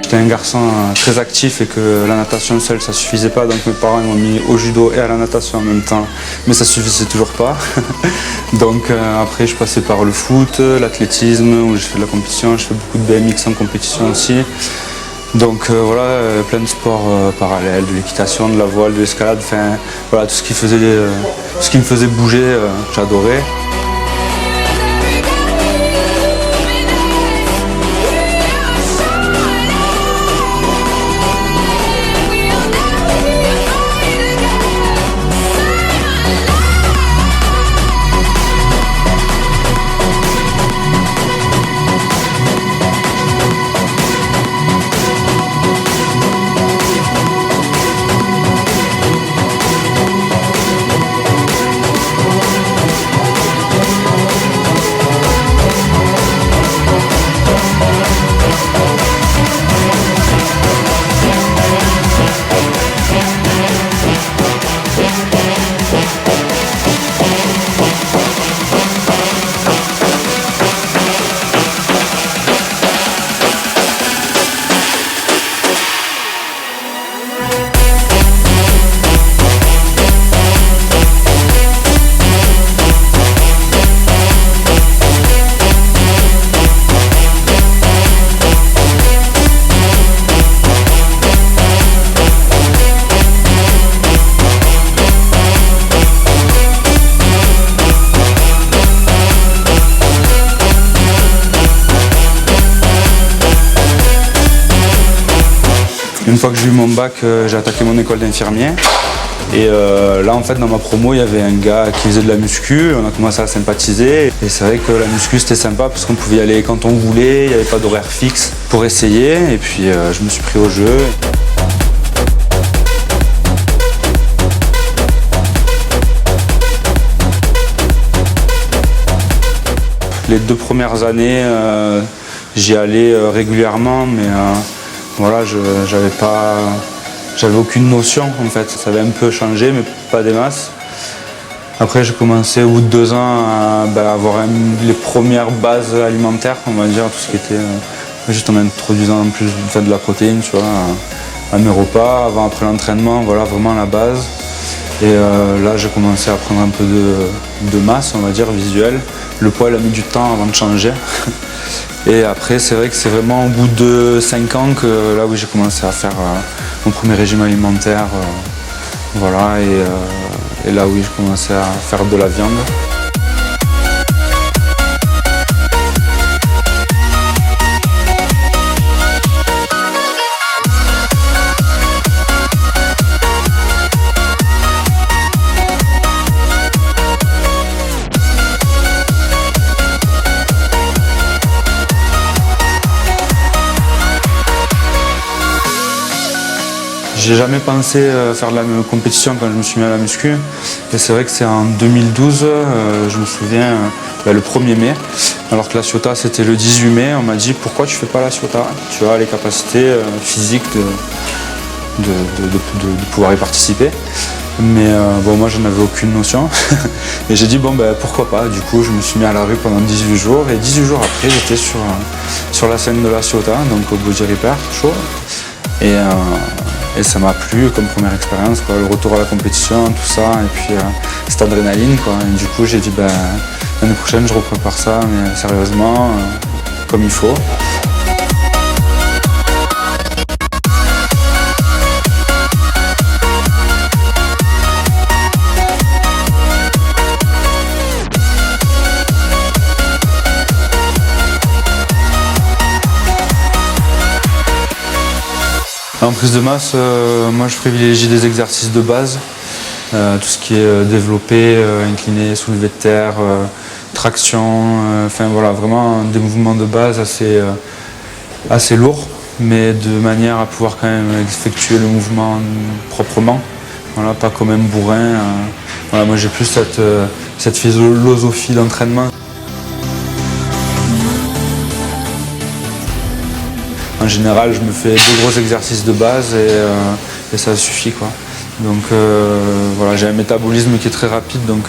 J'étais un garçon très actif et que la natation seule ça suffisait pas, donc mes parents m'ont mis au judo et à la natation en même temps, mais ça suffisait toujours pas. Donc après je passais par le foot, l'athlétisme où j'ai fait de la compétition, je fais beaucoup de BMX en compétition aussi. Donc voilà, plein de sports parallèles, de l'équitation, de la voile, de l'escalade, enfin voilà, tout ce qui me faisait bouger, j'adorais. Une fois que j'ai eu mon bac, j'ai attaqué mon école d'infirmier. Et là, en fait, dans ma promo, il y avait un gars qui faisait de la muscu. On a commencé à sympathiser. Et c'est vrai que la muscu, c'était sympa parce qu'on pouvait y aller quand on voulait. Il n'y avait pas d'horaire fixe pour essayer. Et puis, je me suis pris au jeu. Les 2 premières années, j'y allais régulièrement, mais voilà, j'avais aucune notion en fait. Ça avait un peu changé, mais pas des masses. Après, j'ai commencé au bout de 2 ans à avoir les premières bases alimentaires, on va dire, tout ce qui était juste en introduisant en plus de la protéine, tu vois, à mes repas, avant, après l'entraînement, voilà, vraiment la base. Et là, j'ai commencé à prendre un peu de masse, on va dire, visuelle. Le poids, il a mis du temps avant de changer. Et après, c'est vrai que c'est vraiment au bout de 5 ans que là où j'ai commencé à faire mon premier régime alimentaire. Voilà, et là où j'ai commencé à faire de la viande. J'ai jamais pensé faire de la compétition quand je me suis mis à la muscu. Et c'est vrai que c'est en 2012, je me souviens, le 1er mai, alors que la Ciotat c'était le 18 mai, on m'a dit pourquoi tu fais pas la Ciotat? Tu as les capacités physiques de pouvoir y participer. Mais bon, moi j'en avais aucune notion. Et j'ai dit bon ben pourquoi pas. Du coup je me suis mis à la rue pendant 18 jours. Et 18 jours après j'étais sur la scène de la Ciotat, donc au Body Repair Show. Et ça m'a plu comme première expérience, quoi, le retour à la compétition, tout ça, et puis cette adrénaline, quoi. Et du coup, j'ai dit, ben, l'année prochaine, je reprépare ça, mais sérieusement, comme il faut. En prise de masse, moi je privilégie des exercices de base, tout ce qui est développé, incliné, soulevé de terre, traction, enfin voilà, vraiment des mouvements de base assez lourds, mais de manière à pouvoir quand même effectuer le mouvement proprement, voilà, pas comme un bourrin. Voilà, moi j'ai plus cette philosophie d'entraînement. En général, je me fais 2 gros exercices de base et ça suffit, quoi. Donc voilà, j'ai un métabolisme qui est très rapide, donc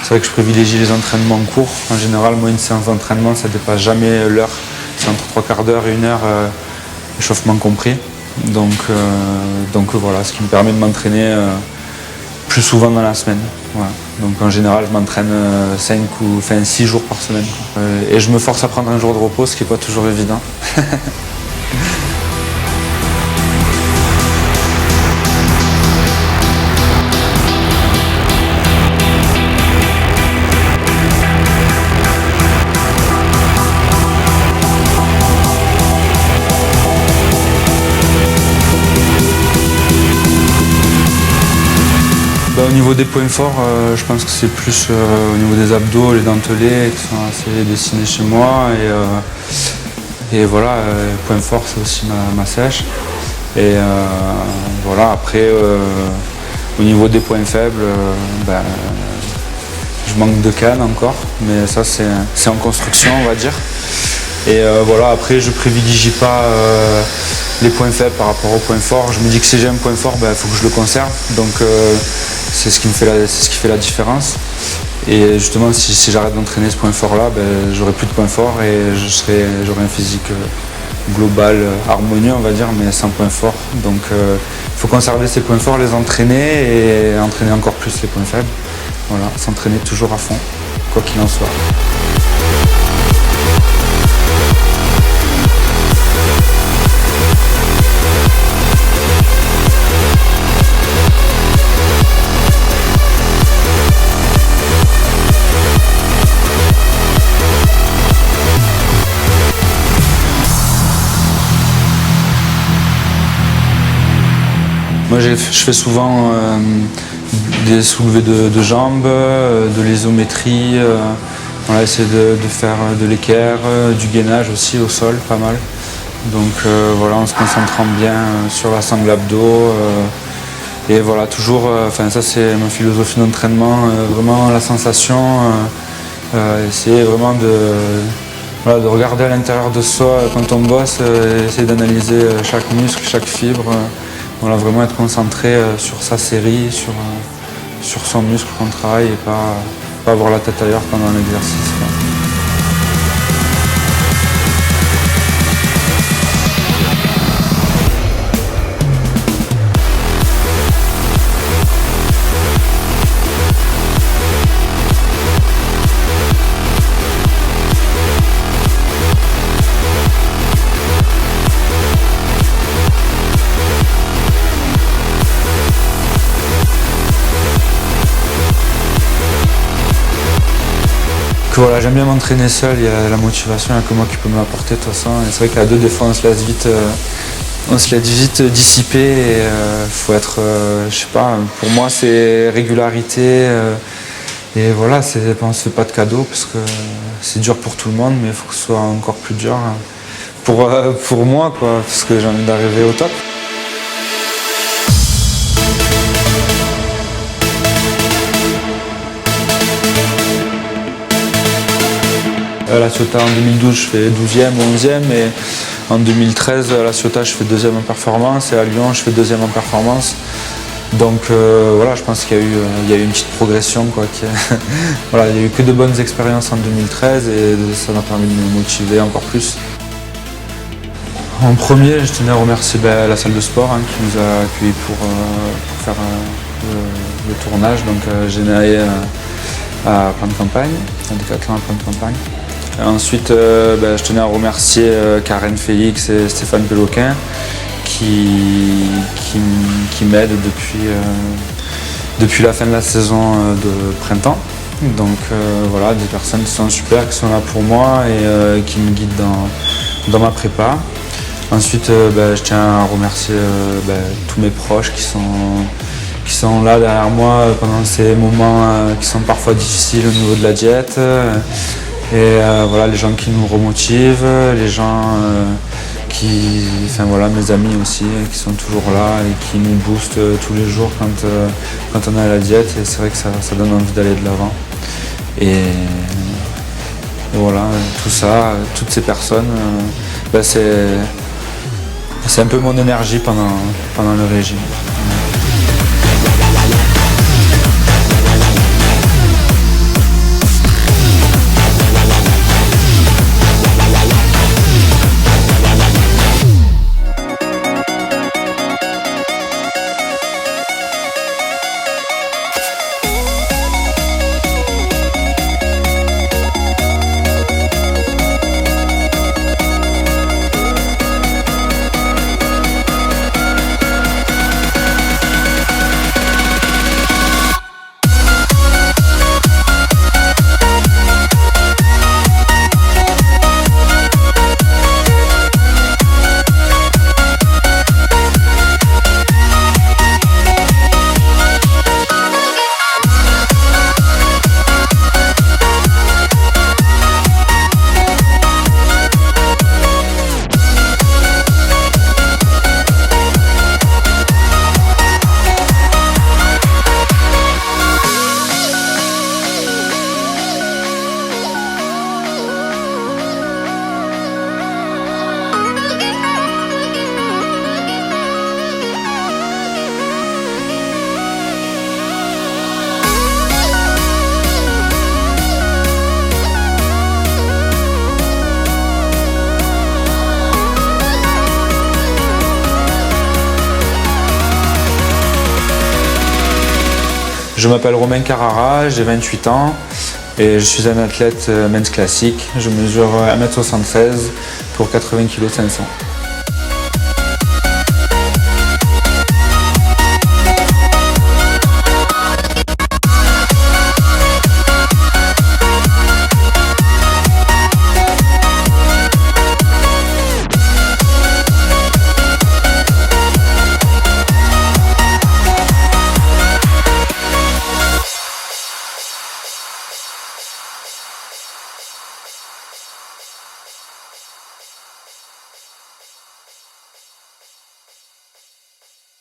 c'est vrai que je privilégie les entraînements courts. En général, moi, une séance d'entraînement, ça ne dépasse jamais l'heure c'est entre 3/4 d'heure et 1 heure, échauffement compris. Donc voilà, ce qui me permet de m'entraîner plus souvent dans la semaine. Voilà. Donc en général, je m'entraîne 6 jours par semaine. Et je me force à prendre un jour de repos, ce qui n'est pas toujours évident. Au niveau des points forts, je pense que c'est plus au niveau des abdos, les dentelés qui sont assez dessinés chez moi. Et voilà, point fort, c'est aussi ma sèche. Et voilà, après, au niveau des points faibles, je manque de canne encore, mais ça c'est en construction, on va dire. Et voilà, après, je privilégie pas les points faibles par rapport aux points forts. Je me dis que si j'ai un point fort, il faut que je le conserve. Donc c'est ce qui fait la différence. Et justement, si j'arrête d'entraîner ce point fort-là, j'aurai plus de points forts et j'aurai un physique global, harmonieux, on va dire, mais sans points forts. Donc il faut conserver ces points forts, les entraîner et entraîner encore plus les points faibles. Voilà, s'entraîner toujours à fond, quoi qu'il en soit. Moi, je fais souvent des soulevés de jambes, de l'isométrie. On a essayé de faire de l'équerre, du gainage aussi au sol, pas mal. Donc voilà, en se concentrant bien sur la sangle abdos. Et voilà, toujours, ça c'est ma philosophie d'entraînement, vraiment la sensation, essayer vraiment de regarder à l'intérieur de soi quand on bosse, essayer d'analyser chaque muscle, chaque fibre. Voilà, vraiment être concentré sur sa série, sur son muscle qu'on travaille et pas avoir la tête ailleurs pendant l'exercice. Que voilà, j'aime bien m'entraîner seul, il y a la motivation, il n'y a que moi qui peux me l'apporter de toute façon. Et c'est vrai qu'à deux, des fois, on se laisse vite dissiper et faut être, je sais pas, pour moi c'est régularité. Et voilà, on ne se fait pas de cadeaux parce que c'est dur pour tout le monde, mais il faut que ce soit encore plus dur pour moi, quoi, parce que j'ai envie d'arriver au top. À La Ciotat en 2012, je fais 12e ou 11e et en 2013, à La Ciotat, je fais 2e en performance et à Lyon, je fais 2e en performance. Donc voilà, je pense qu'il y a eu une petite progression, quoi. Voilà, il n'y a eu que de bonnes expériences en 2013 et ça m'a permis de me motiver encore plus. En premier, je tenais à remercier la salle de sport qui nous a accueillis pour faire le tournage. Donc j'ai allé à Plan de Campagne, à Décathlon à Plan de Campagne. Ensuite, je tenais à remercier Karen Félix et Stéphane Péloquin qui m'aident depuis la fin de la saison de printemps. Donc voilà, des personnes qui sont super, qui sont là pour moi et qui me guident dans ma prépa. Ensuite, je tiens à remercier tous mes proches qui sont là derrière moi pendant ces moments qui sont parfois difficiles au niveau de la diète. Et voilà, les gens qui nous remotivent, les gens mes amis aussi, qui sont toujours là et qui nous boostent tous les jours quand on est à la diète. Et c'est vrai que ça donne envie d'aller de l'avant. Et voilà, tout ça, toutes ces personnes, c'est un peu mon énergie pendant le régime. Je m'appelle Romain Carrara, j'ai 28 ans et je suis un athlète men's classique. Je mesure 1m76 pour 80 kg 500.